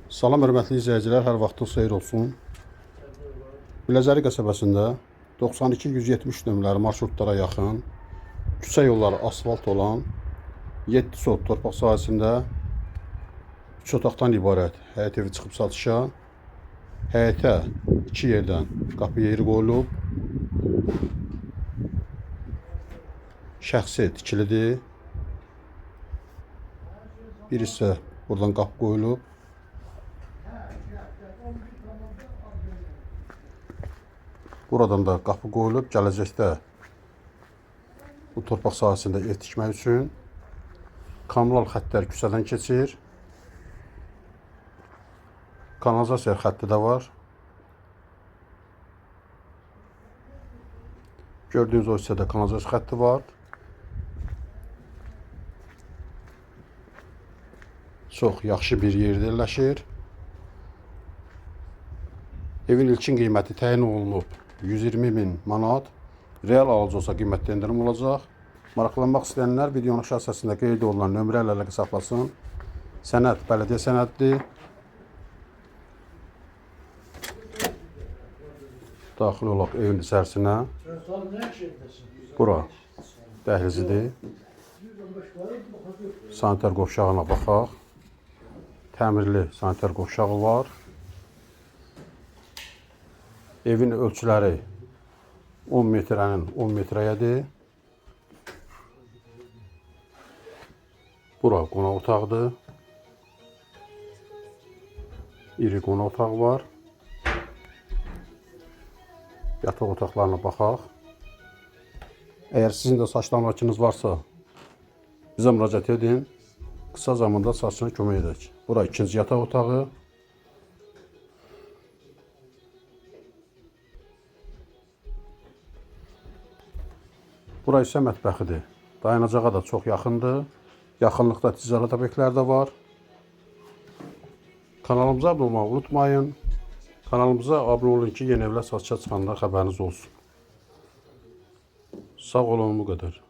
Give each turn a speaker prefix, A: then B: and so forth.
A: Salam hörmətli izləyicilər, hər vaxtınız xeyir olsun. Biləcəri qəsəbəsində 92-170 nömrəli marşrutlara yaxın, küçə yolları asfalt olan 7 sot torpaq sahəsində 3 otaqdan ibarət həyət evi çıxıb satışa. Həyətə 2 yerdən qapı yeri qoyulub. Şəxsi tikilidir. Bir isə buradan qapı qoyulub. Buradan da qapı qoyulub, gələcəkdə bu torpaq sahəsində ev tikmək üçün kommunal xəttlər küçədən keçir. Kanalizasiya xətti də var. Gördüyünüz o hissədə kanalizasiya xətti var. Çox yaxşı bir yerdə yerləşir. Evin ilkin qiyməti təyin olunub 120.000 manat. Real alıcı olsa qiymətdə endirim olacaq. Maraqlanmaq istəyənlər videonun aşağı hissəsində qeyd olunan nömrə ilə əlaqə saxlasın. Sənəd bələdiyyə sənəddir. Daxil olaq evin içərisinə. Bura dəhlizidir. Sanitar qovşağına baxaq. Təmirli sanitar qovşağı var. Evin ölçüləri 10 metrənin 10 metrəyədir. Bura qonaq otağıdır. İri qonaq otağı var. Yataq otaqlarına baxaq. Əgər sizin də saçlanmakınız varsa, bizə müraciət edin. Qısa zamanda saçına kömək edək. Bura ikinci yataq otağı. Bura isə mətbəxidir. Dayanacağa da çox yaxındır. Yaxınlıqda ticarət obyektləri də var. Kanalımıza abunə olmağı unutmayın. Kanalımıza abunə olun ki, yeni evlər satışa çıxanda xəbəriniz olsun. Sağ olun, bu qədər.